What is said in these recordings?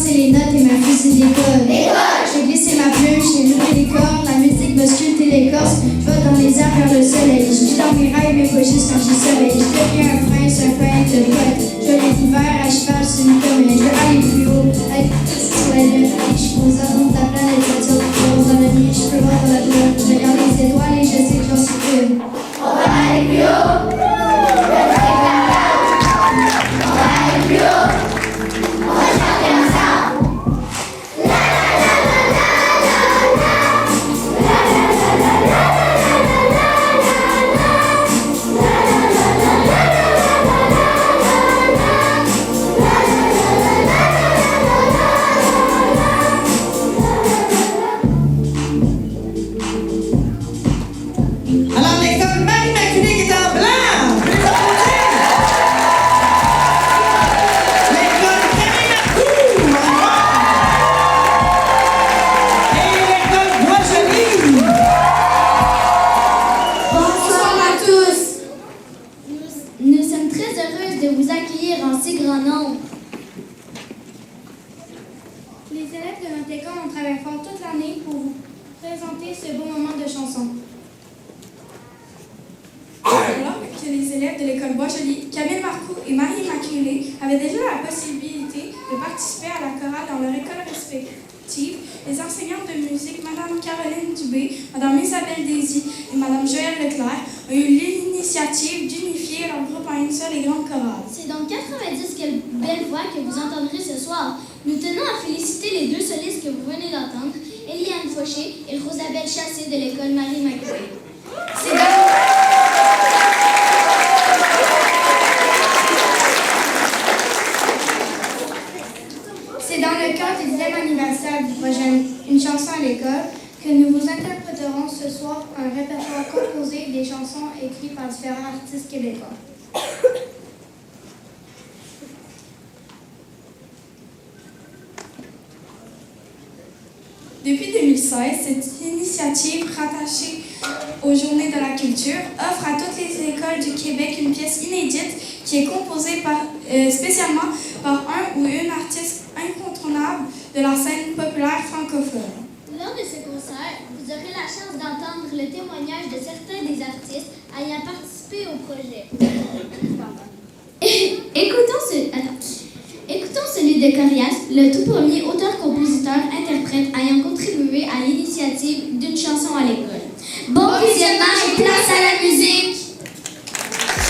c'est les notes et ma fusée d'école. J'ai glissé ma plume, j'ai levé les cordes, la musique me sculpter l'écorce. Je vais dans les airs vers le soleil. Je vis dans mes rêves, mais pas juste quand j'ai soleil. Je deviens un prince de poète. Je l'ai couvert à cheval sur une comète. Je veux aller plus haut, être sur la lune. Je suis aux horizons de la planète. Je tire dans la nuit, je peux voir dans la lune. Je regarde les étoiles et je sais que j'en suis une. On va aller plus haut. Les enseignantes de musique, Madame Caroline Dubé, Madame Isabelle Désy et Madame Joëlle Leclerc, ont eu l'initiative d'unifier leur groupe en une seule et grande chorale. C'est donc 90 belles voix que vous entendrez ce soir. Nous tenons à féliciter les deux solistes que vous venez d'entendre, Eliane Fauché et Rosabelle Chassé de l'école Marie-Immaculée. C'est dans le cadre du 10e anniversaire du projet Une chanson à l'école que nous vous interpréterons ce soir un répertoire composé des chansons écrites par différents artistes québécois. Depuis 2016, cette initiative rattachée aux Journées de la culture offre à toutes les écoles du Québec une pièce inédite qui est composée spécialement par un ou une artiste incontournable de la scène populaire francophone. Lors de ce concert, vous aurez la chance d'entendre le témoignage de certains des artistes ayant participé au projet. Écoutons celui de Corias, le tout premier auteur-compositeur-interprète ayant contribué à l'initiative d'une chanson à l'école. Bon visionnement et place à la musique!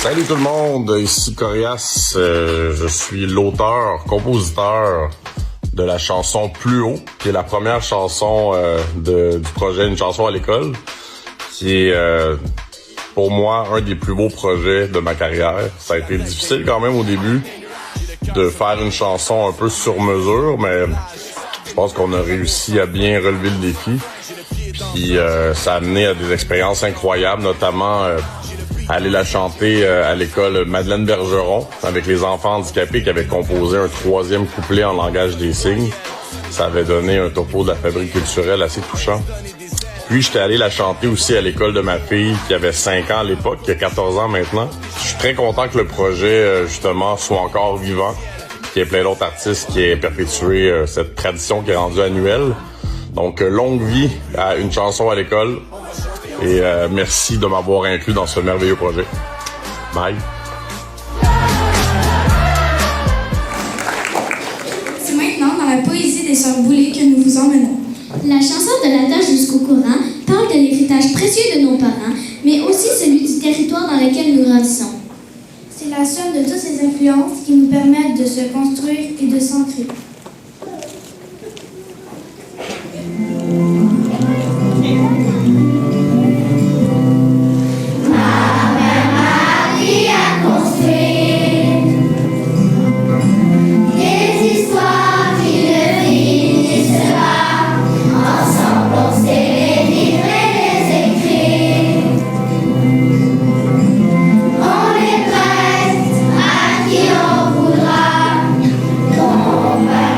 Salut tout le monde, ici Corias. Je suis l'auteur, compositeur de la chanson Plus haut, qui est la première chanson du projet Une chanson à l'école, qui est pour moi un des plus beaux projets de ma carrière. Ça a été difficile quand même au début de faire une chanson un peu sur mesure, mais je pense qu'on a réussi à bien relever le défi. Puis ça a amené à des expériences incroyables, notamment aller la chanter à l'école Madeleine Bergeron avec les enfants handicapés qui avaient composé un 3e couplet en langage des signes. Ça avait donné un topo de la fabrique culturelle assez touchant. Puis j'étais allé la chanter aussi à l'école de ma fille qui avait 5 ans à l'époque, qui a 14 ans maintenant. Je suis très content que le projet justement soit encore vivant, qu'il y ait plein d'autres artistes qui aient perpétué cette tradition qui est rendue annuelle. Donc longue vie à Une chanson à l'école. Et merci de m'avoir inclus dans ce merveilleux projet. Bye. C'est maintenant dans la poésie des Sœurs Boulay que nous vous emmenons. La chanson de la tâche jusqu'au courant parle de l'héritage précieux de nos parents, mais aussi celui du territoire dans lequel nous grandissons. C'est la somme de toutes ces influences qui nous permettent de se construire et de s'ancrer. On est prête à qui on voudra, qu'on va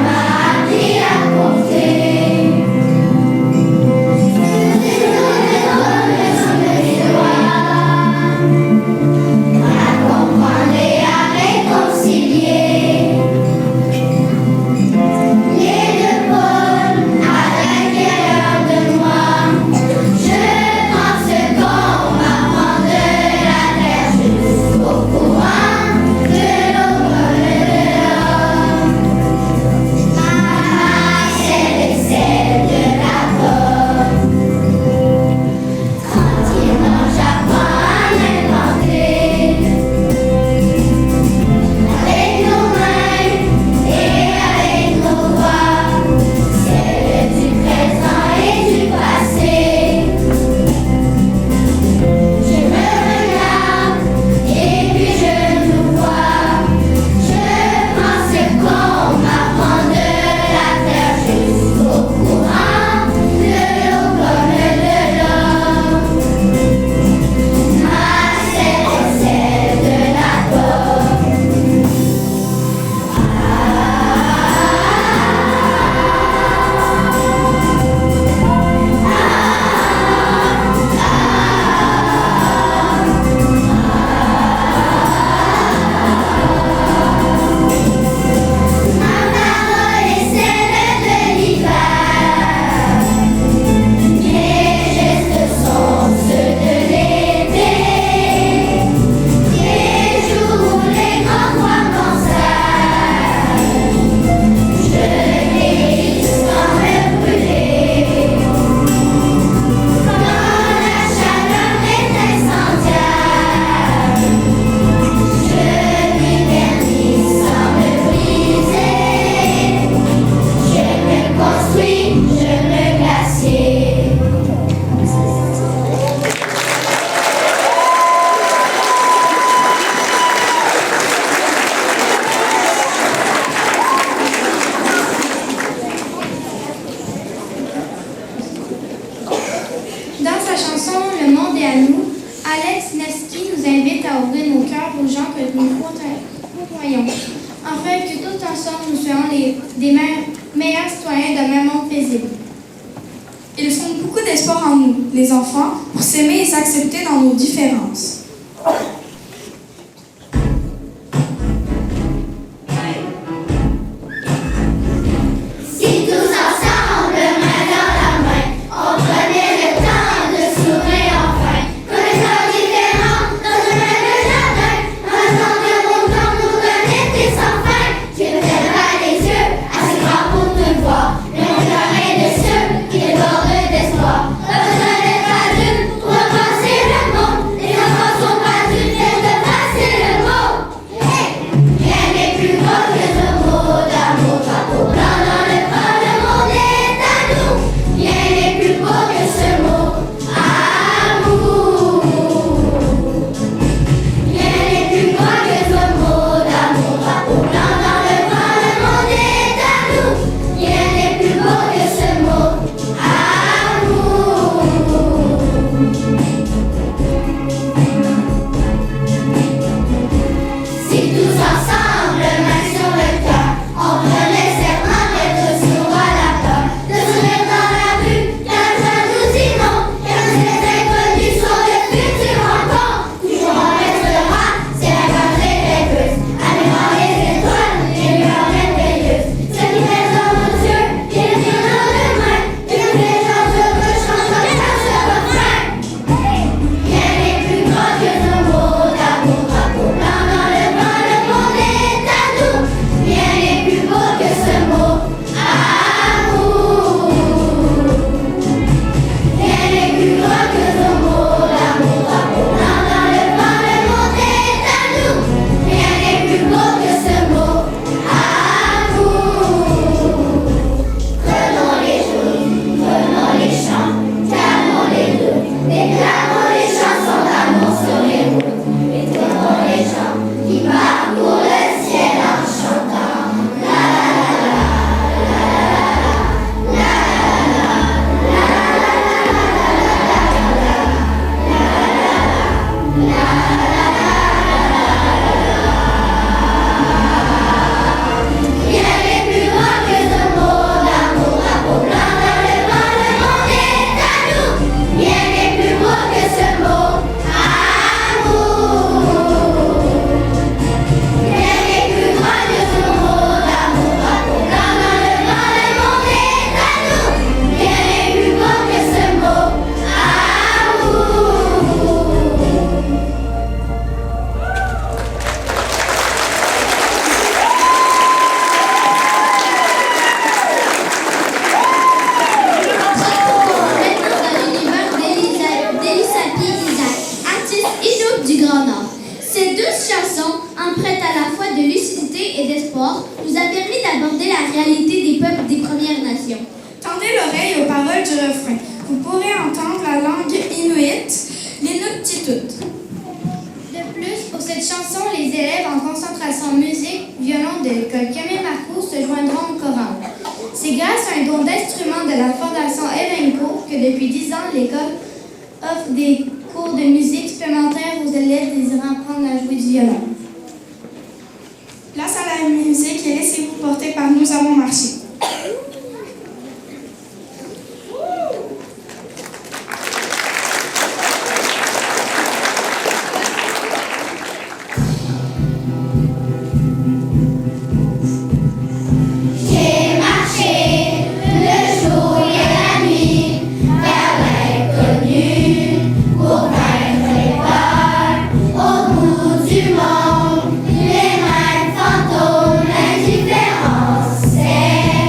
nation. Enfin, que tous ensemble, nous soyons des meilleurs citoyens d'un même monde paisible. Ils font beaucoup d'espoir en nous, les enfants, pour s'aimer et s'accepter dans nos différences. nous a permis d'aborder la réalité des peuples des Premières Nations. Tendez l'oreille aux paroles du refrain. Vous pourrez entendre la langue inuit, l'Inuktitut. De plus, pour cette chanson, les élèves en concentration musique, violon de l'école Camille Marcoux se joindront au choral. C'est grâce à un don d'instruments de la Fondation Evenco que depuis 10 ans, l'école offre des cours de musique supplémentaires aux élèves désirant apprendre à jouer du violon. Place à la musique et laissez-vous porter par Nous avons marché. Les mêmes fantômes, l'indifférence, c'est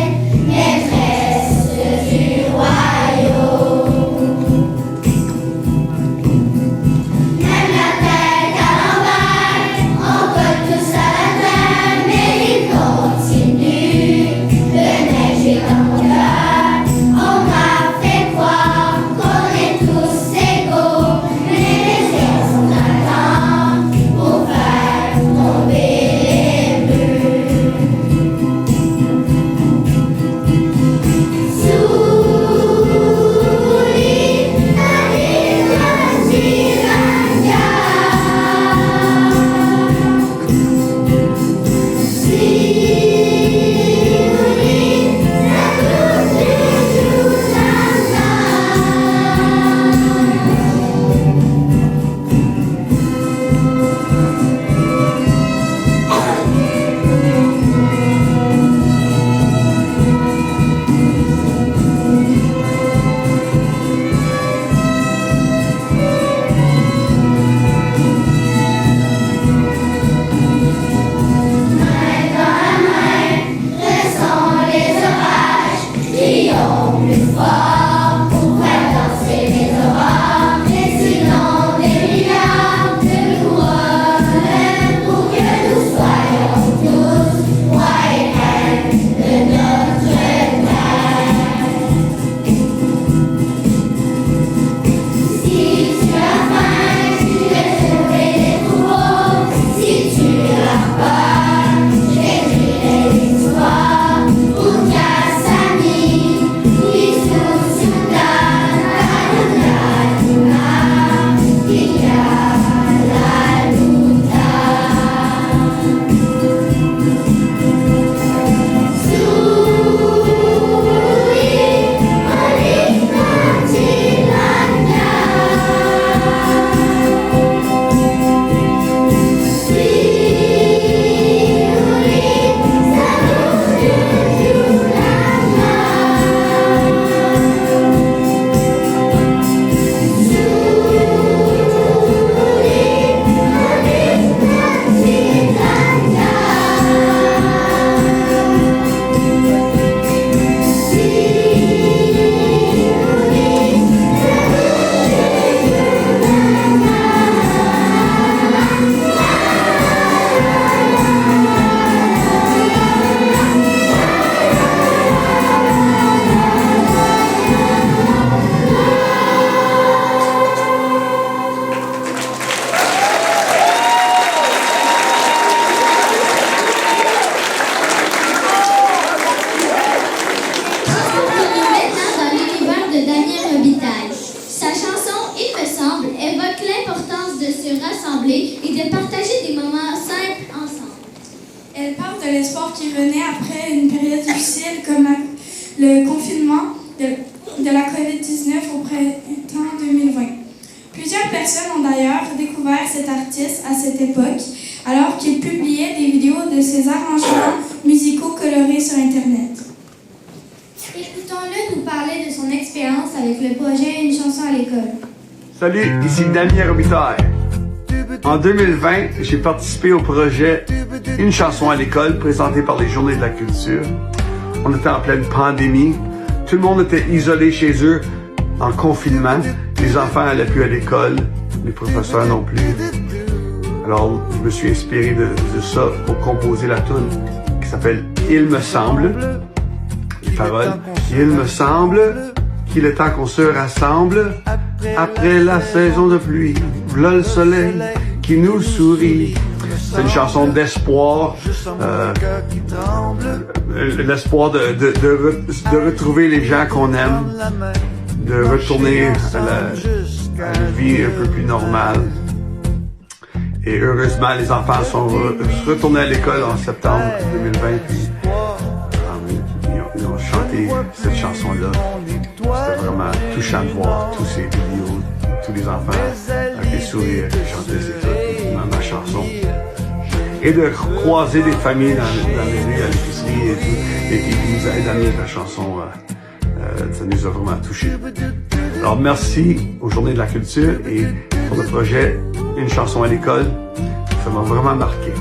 venait après une période difficile comme le confinement de la COVID-19 au printemps 2020. Plusieurs personnes ont d'ailleurs découvert cet artiste à cette époque, alors qu'il publiait des vidéos de ses arrangements musicaux colorés sur Internet. Écoutons-le nous parler de son expérience avec le projet Une chanson à l'école. Salut, ici Damien Robitaille. En 2020, j'ai participé au projet Une chanson à l'école présenté par les Journées de la culture. On était en pleine pandémie. Tout le monde était isolé chez eux, en confinement. Les enfants n'allaient plus à l'école, les professeurs non plus. Alors, je me suis inspiré de ça pour composer la tune qui s'appelle « Il me semble ». Les paroles « Il me semble qu'il est temps qu'on se rassemble après la saison de pluie. V'là le soleil qui nous sourit ». C'est une chanson d'espoir, l'espoir de retrouver les gens qu'on aime, de retourner à une vie un peu plus normale. Et heureusement, les enfants sont retournés à l'école en septembre 2020, puis ils ont chanté cette chanson-là. C'était vraiment touchant de voir tous ces vidéos, tous les enfants avec des sourires qui chantaient ma chanson. Et de croiser des familles dans les rues, à l'épicerie et tout, et qui nous aident à lire la chanson, ça nous a vraiment touchés. Alors merci aux Journées de la culture et pour le projet Une chanson à l'école, ça m'a vraiment marqué.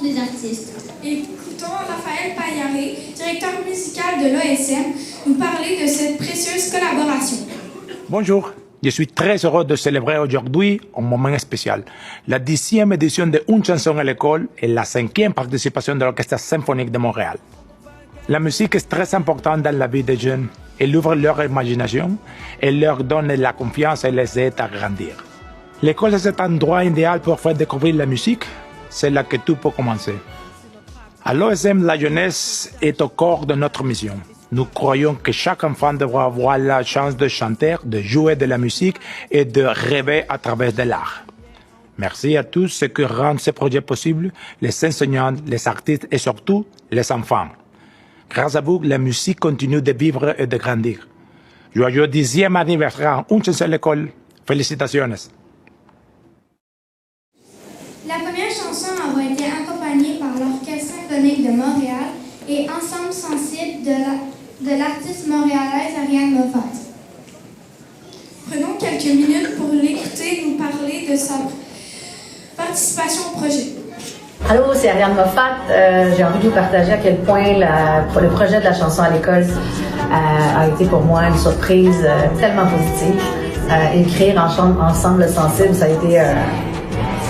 chansons des artistes. Écoutons Raphaël Paillaré, directeur musical de l'OSM, nous parler de cette précieuse collaboration. Bonjour, je suis très heureux de célébrer aujourd'hui un moment spécial. La 10e édition de Une chanson à l'école et la 5e participation de l'Orchestre symphonique de Montréal. La musique est très importante dans la vie des jeunes. Elle ouvre leur imagination, elle leur donne la confiance et les aide à grandir. L'école est cet endroit idéal pour faire découvrir la musique, c'est là que tout peut commencer. À l'OSM, la jeunesse est au cœur de notre mission. Nous croyons que chaque enfant devra avoir la chance de chanter, de jouer de la musique et de rêver à travers de l'art. Merci à tous ceux qui rendent ce projet possible, les enseignants, les artistes et surtout les enfants. Grâce à vous, la musique continue de vivre et de grandir. Joyeux 10e anniversaire, Une chanson à l'école. Félicitaciones. La première chanson aura été accompagnée par l'Orchestre symphonique de Montréal et Ensemble sensible de l'artiste montréalaise Ariane Moffat. Prenons quelques minutes pour l'écouter nous parler de sa participation au projet. Allô, c'est Ariane Moffat. J'ai envie de vous partager à quel point le projet de la chanson à l'école a été pour moi une surprise tellement positive. Écrire Ensemble sensible, ça a été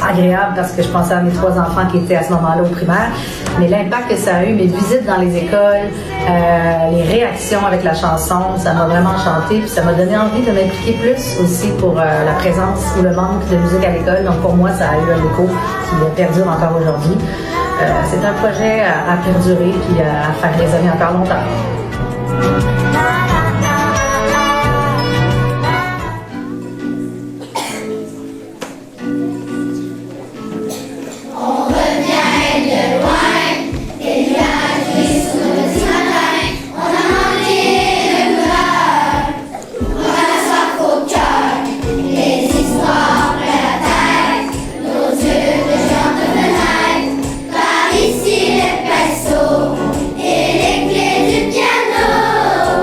agréable parce que je pensais à mes 3 enfants qui étaient à ce moment-là au primaire. Mais l'impact que ça a eu, mes visites dans les écoles, les réactions avec la chanson, ça m'a vraiment enchanté. Puis ça m'a donné envie de m'impliquer plus aussi pour la présence ou le manque de musique à l'école. Donc pour moi, ça a eu un écho qui perdure encore aujourd'hui. C'est un projet à perdurer puis à faire résonner encore longtemps. Ici les pinceaux et les clés du piano.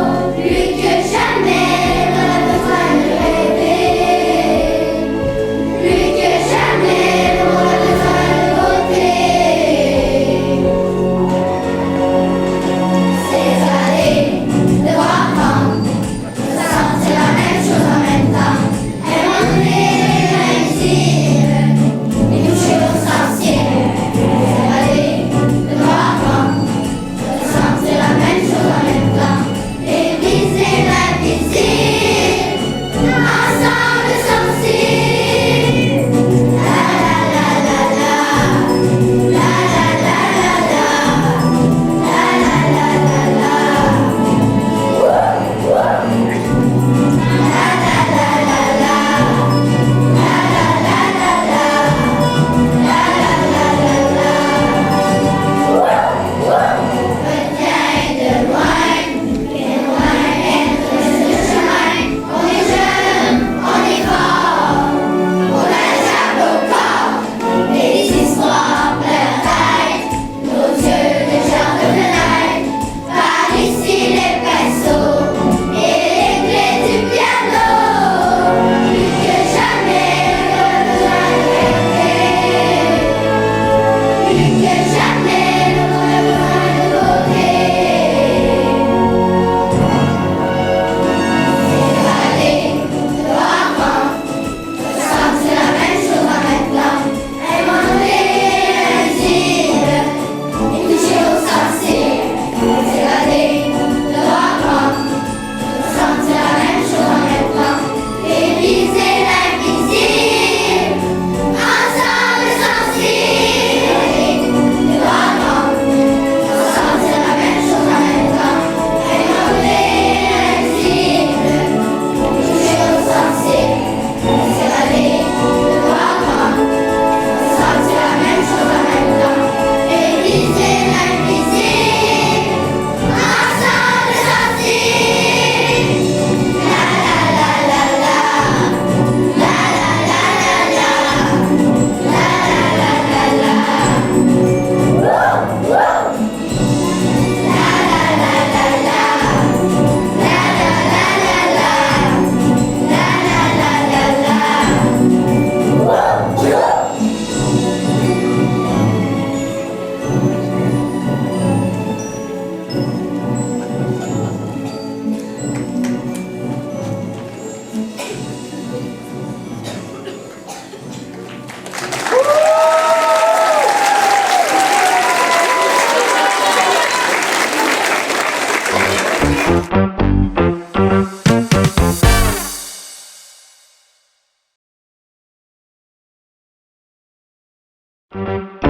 La prochaine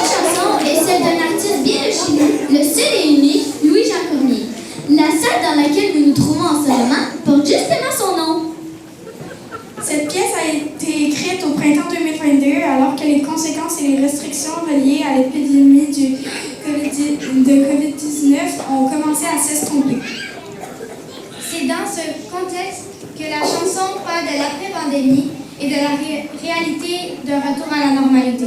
chanson est celle d'un artiste bien de chez nous, le seul et unique Louis-Jean Cormier. La salle dans laquelle nous nous trouvons en ce moment porte justement son nom. Cette pièce a été écrite au printemps 2022 alors que les conséquences et les restrictions reliées à l'épidémie de COVID-19 ont commencé à s'estomper. C'est dans ce contexte que la chanson parle de l'après-pandémie et de la réalité d'un retour à la normalité.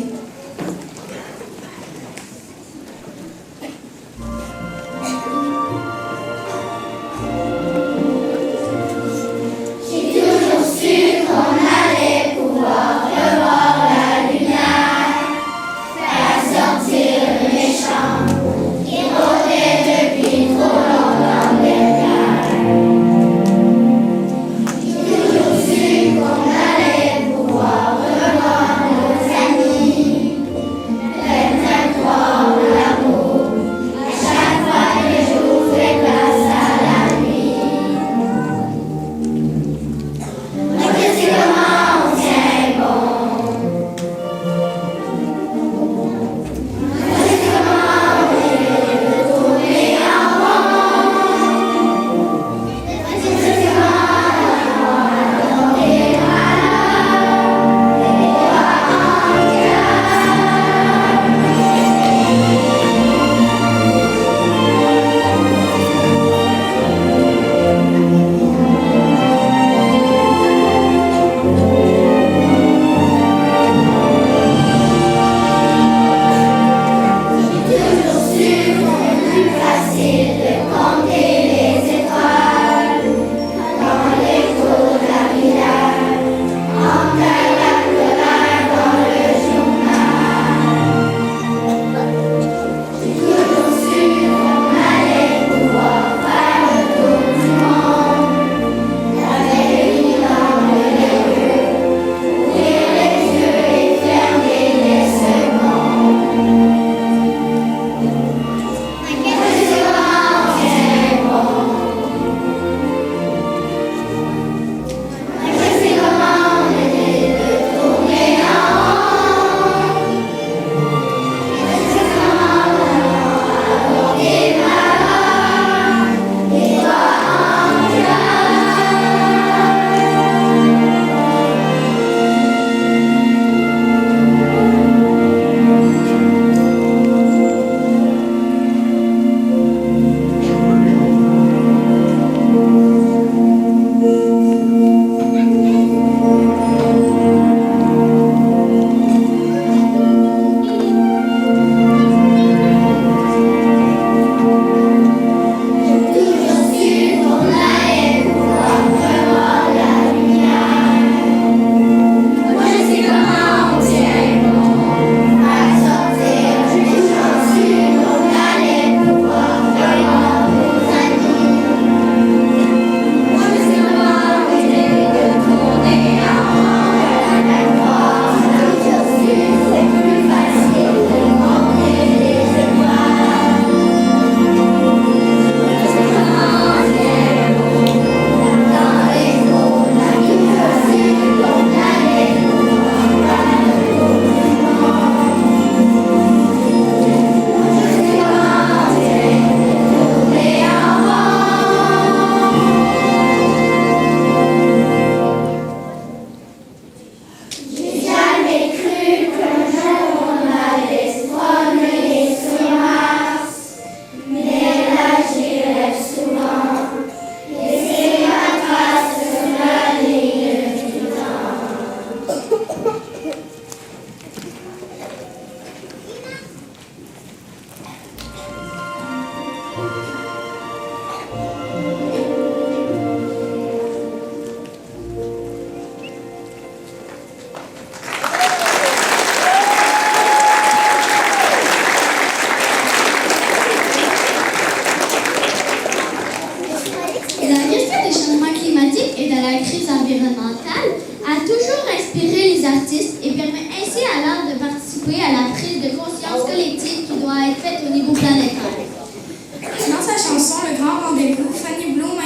Dans sa chanson Le Grand Rendez-vous, Fanny Bloom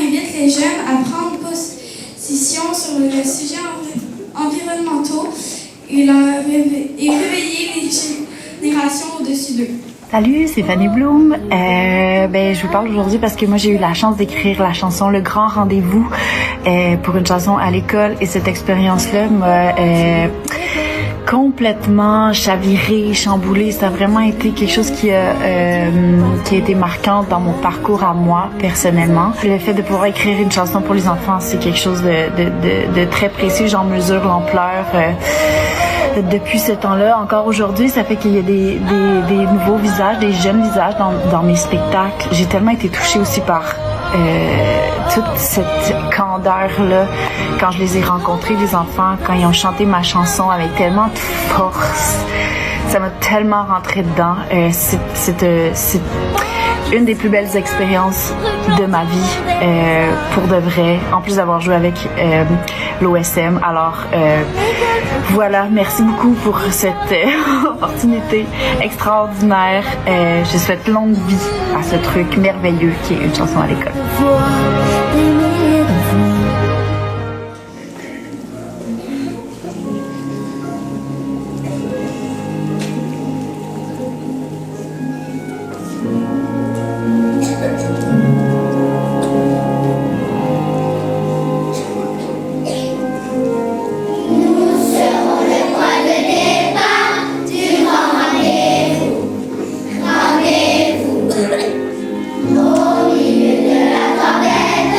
les jeunes à prendre position sur le sujet environnementaux et réveiller les générations au-dessus d'eux. Salut, c'est Fanny Bloom. Je vous parle aujourd'hui parce que moi j'ai eu la chance d'écrire la chanson Le Grand Rendez-vous pour une chanson à l'école et cette expérience-là m'a complètement chavirée, chamboulée. Ça a vraiment été quelque chose qui a été marquant dans mon parcours à moi personnellement. Le fait de pouvoir écrire une chanson pour les enfants, c'est quelque chose de très précieux. J'en mesure l'ampleur. Depuis ce temps-là, encore aujourd'hui, ça fait qu'il y a des nouveaux visages, des jeunes visages dans mes spectacles. J'ai tellement été touchée aussi par toute cette candeur-là quand je les ai rencontrés, les enfants, quand ils ont chanté ma chanson avec tellement de force. Ça m'a tellement rentré dedans. C'est une des plus belles expériences de ma vie, pour de vrai, en plus d'avoir joué avec l'OSM. Alors, voilà, merci beaucoup pour cette opportunité extraordinaire. Je souhaite longue vie à ce truc merveilleux qui est une chanson à l'école. Au milieu de la tempête,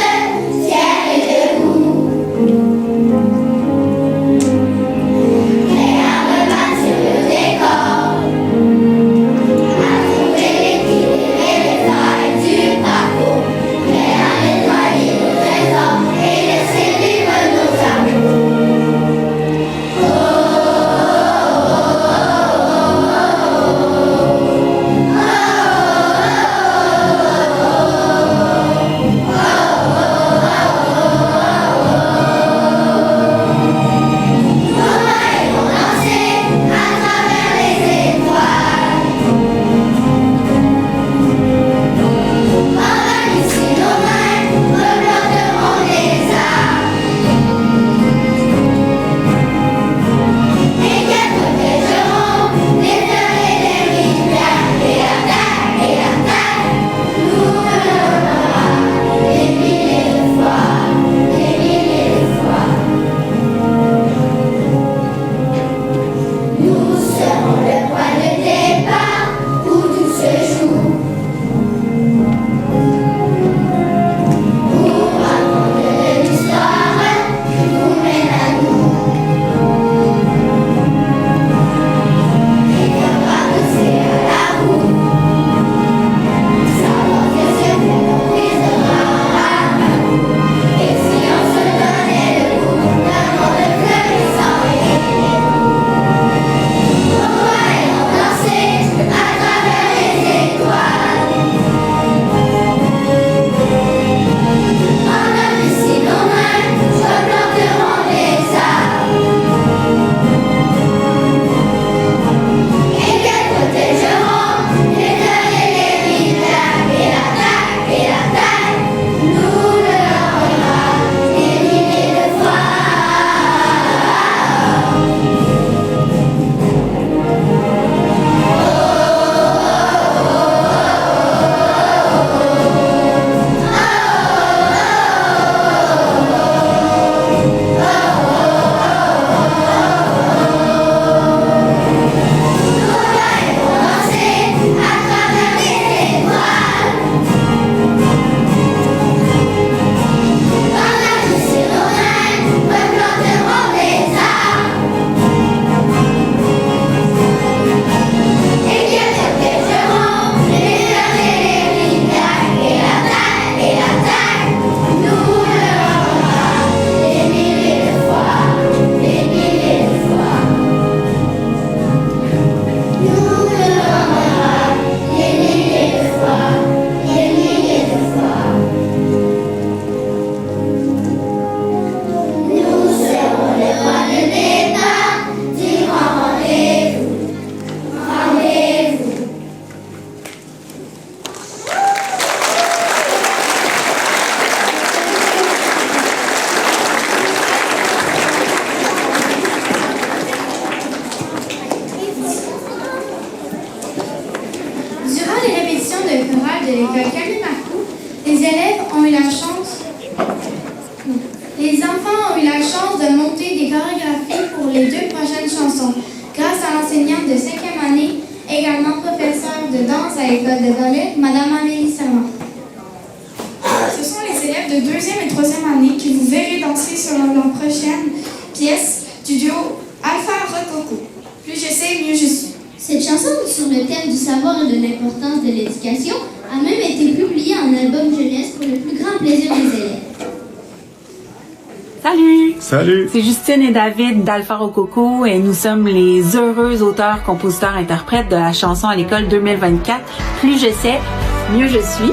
eu la chance... Les enfants ont eu la chance de monter des chorégraphies pour les 2 prochaines chansons, grâce à l'enseignante de 5e année, également professeure de danse à l'école de ballet, Madame Amélie Serment. Ce sont les élèves de 2e et 3e année que vous verrez danser sur leur prochaine pièce du duo Alpha Rococo. Plus je sais, mieux je suis. Cette chanson sur le thème du savoir et de l'importance de l'éducation a même été publiée en album jeunesse pour le plus grand plaisir des élèves. Salut! Salut! C'est Justine et David d'Alpha Rococo et nous sommes les heureux auteurs, compositeurs, interprètes de la chanson à l'école 2024. Plus je sais, mieux je suis.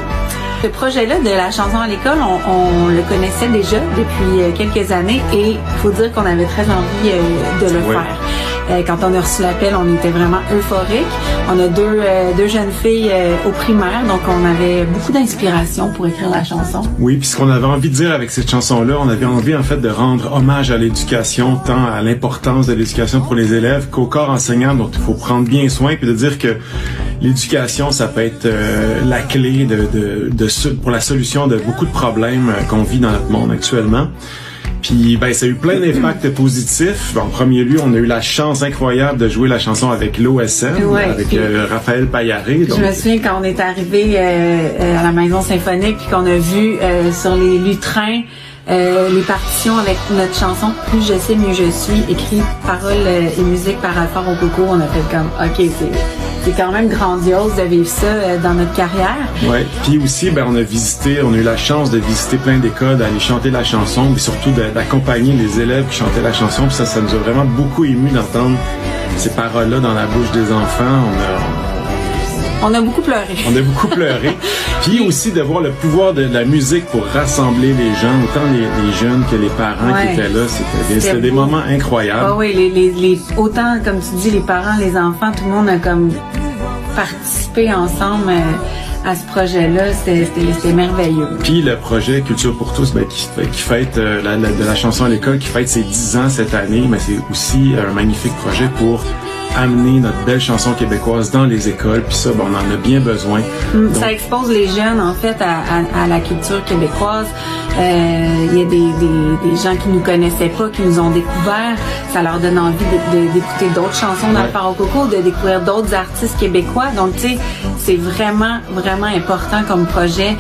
Ce projet-là de la chanson à l'école, on le connaissait déjà depuis quelques années et il faut dire qu'on avait très envie de le faire. Quand on a reçu l'appel, on était vraiment euphoriques. On a deux jeunes filles au primaire, donc on avait beaucoup d'inspiration pour écrire la chanson. Oui, puis ce qu'on avait envie de dire avec cette chanson-là, on avait envie en fait de rendre hommage à l'éducation, tant à l'importance de l'éducation pour les élèves qu'au corps enseignant, dont il faut prendre bien soin, puis de dire que l'éducation, ça peut être la clé pour la solution de beaucoup de problèmes qu'on vit dans notre monde actuellement. Puis ça a eu plein d'impacts positifs. En premier lieu, on a eu la chance incroyable de jouer la chanson avec l'OSM, avec Raphaël Payaré. Je me souviens quand on est arrivé à la Maison Symphonique puis qu'on a vu sur les lutrins les partitions avec notre chanson « Plus je sais, mieux je suis », écrit paroles et musique par Alpha Rococo. On a fait comme « OK, c'est quand même grandiose de vivre ça dans notre carrière. » Oui, puis aussi, on a eu la chance de visiter plein d'écoles, d'aller chanter la chanson, mais surtout d'accompagner les élèves qui chantaient la chanson. Puis ça nous a vraiment beaucoup ému d'entendre ces paroles-là dans la bouche des enfants. On a beaucoup pleuré. On a beaucoup pleuré. Puis aussi de voir le pouvoir de la musique pour rassembler les gens, autant les jeunes que les parents qui étaient là. C'était des moments incroyables. Ah oui, autant, comme tu dis, les parents, les enfants, tout le monde a comme participé ensemble à ce projet-là. C'était merveilleux. Puis le projet Culture pour tous, qui fête de la chanson à l'école, qui fête ses 10 ans cette année, mais c'est aussi un magnifique projet pour amener notre belle chanson québécoise dans les écoles, puis ça, on en a bien besoin. Donc, ça expose les jeunes, en fait, à la culture québécoise. Il y a des gens qui nous connaissaient pas, qui nous ont découvert. Ça leur donne envie d'écouter d'autres chansons d'Alpha Rococo, de découvrir d'autres artistes québécois. Donc, tu sais, c'est vraiment, vraiment important comme projet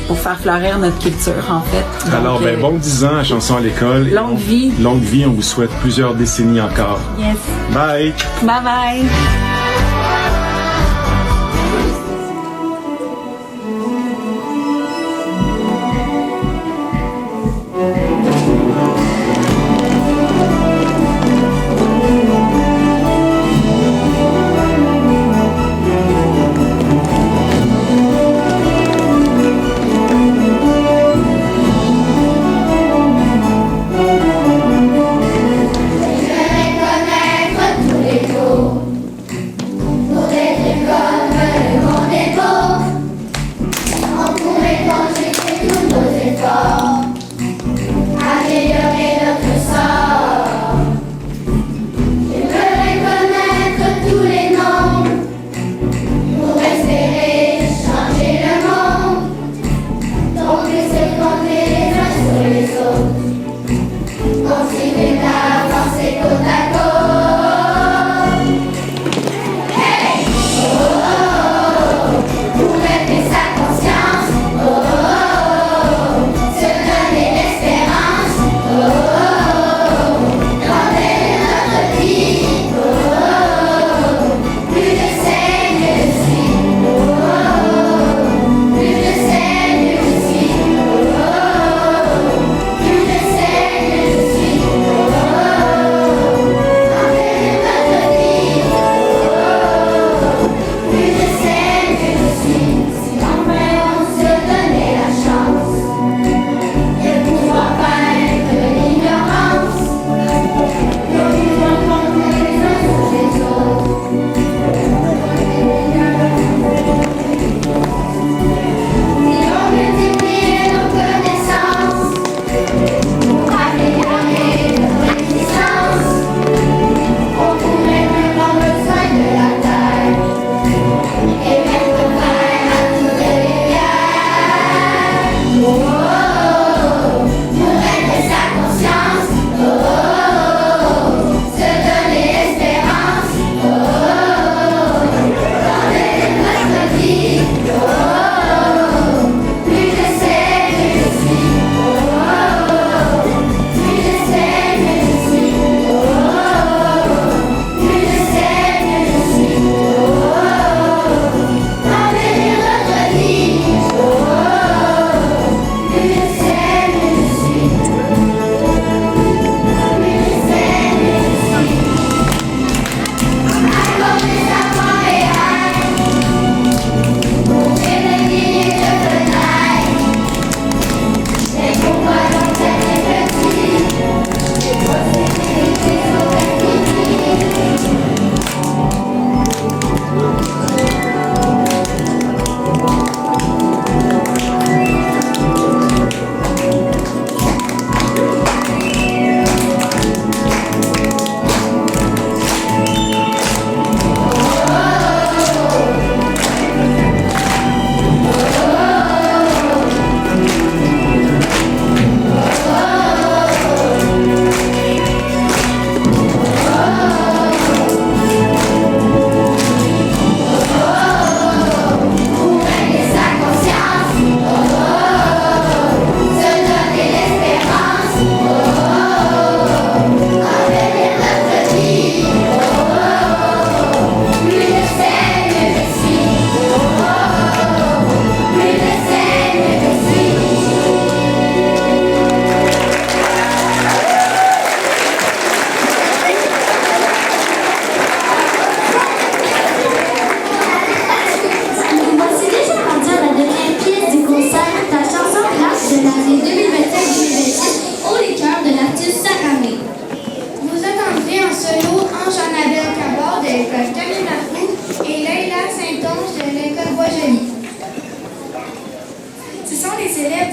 pour faire fleurir notre culture, en fait. Donc, alors, bon 10 ans à Chanson à l'école. Longue vie. Longue vie, on vous souhaite plusieurs décennies encore. Yes. Bye. Bye bye.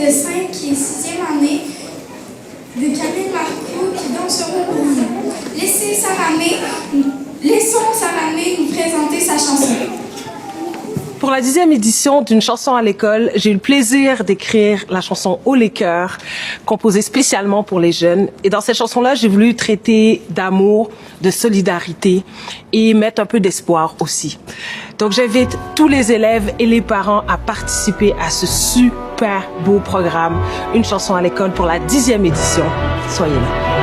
de 5 et 6e année de Camille Marcoux qui danseront pour vous. Laissons Saramé nous présenter sa chanson. Pour la 10e édition d'une chanson à l'école, j'ai eu le plaisir d'écrire la chanson Haut les cœurs, composée spécialement pour les jeunes. Et dans cette chanson-là, j'ai voulu traiter d'amour, de solidarité et mettre un peu d'espoir aussi. Donc j'invite tous les élèves et les parents à participer à ce super beau programme, une chanson à l'école pour la 10e édition. Soyez là.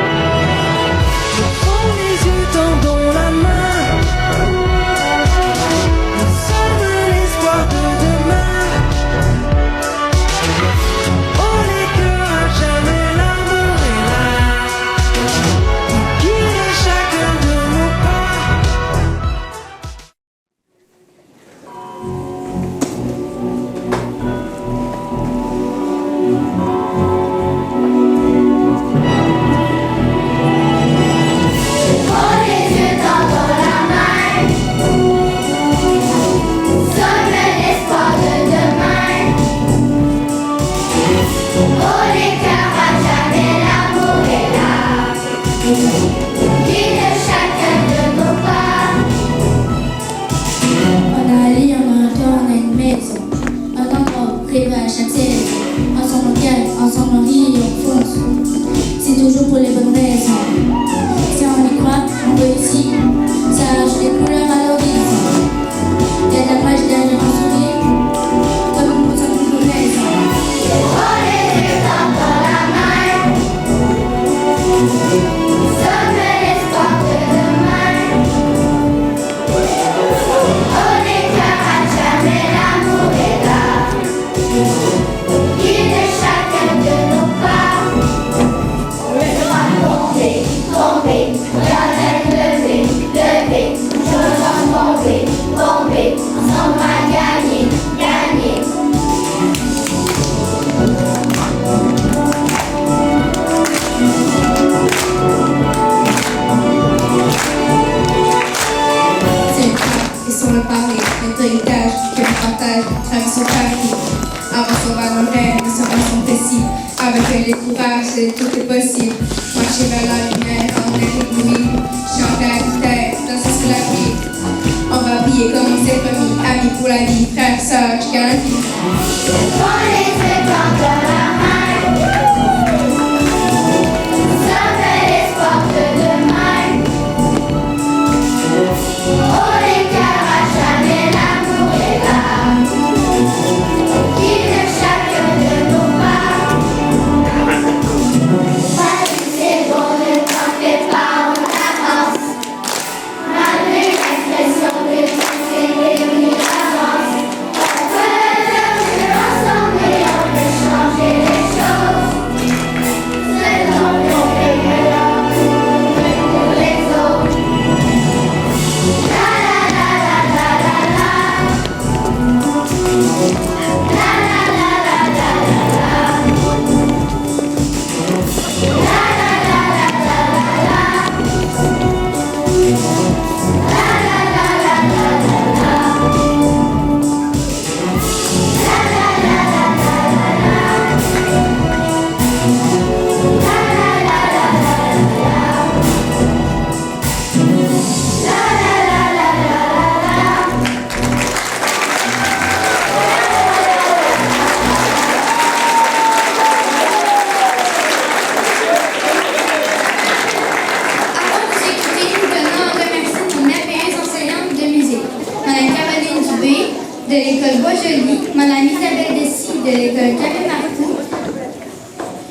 de l'école Bois-Joli, Madame Isabelle Dessy de l'école Camille Marcoux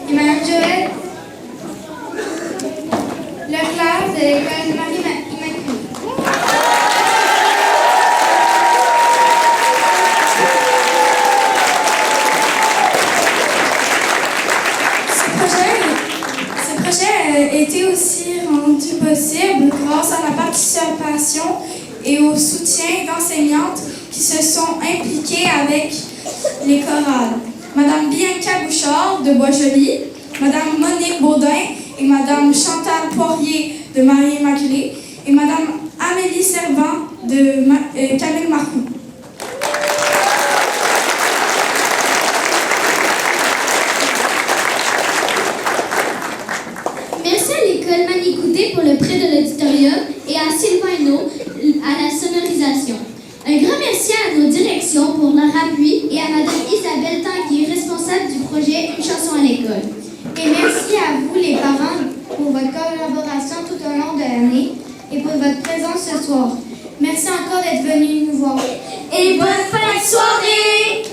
et Madame Joëlle Leclerc de l'école Marie-Immaculée. Ce projet a été aussi rendu possible grâce à la participation et au soutien d'enseignantes qui se sont impliquées avec les chorales. Madame Bianca Bouchard de Bois-Joli, Madame Monique Baudin et Madame Chantal Poirier de Marie-Immaculée et Madame Amélie Servant de Camille Marcoux. musique pour le prêt de l'auditorium et à Sylvain Hainaut à la sonorisation. Un grand merci à nos directions pour leur appui et à Mme Isabelle Tanguy, responsable du projet Une chanson à l'école. Et merci à vous, les parents, pour votre collaboration tout au long de l'année et pour votre présence ce soir. Merci encore d'être venus nous voir. Et bonne fin de soirée!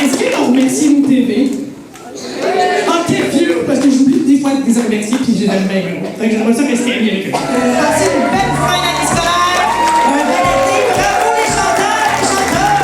Est-ce que l'on remercie nous TV? Ah, quel vieux! Parce que j'oublie des fois de les remercier puis j'ai l'aime bien gros. Fait que j'aimerais ça rester bien avec eux. Passez une belle fin d'année scolaire! Un bel été! Bravo les chanteurs et chanteurs!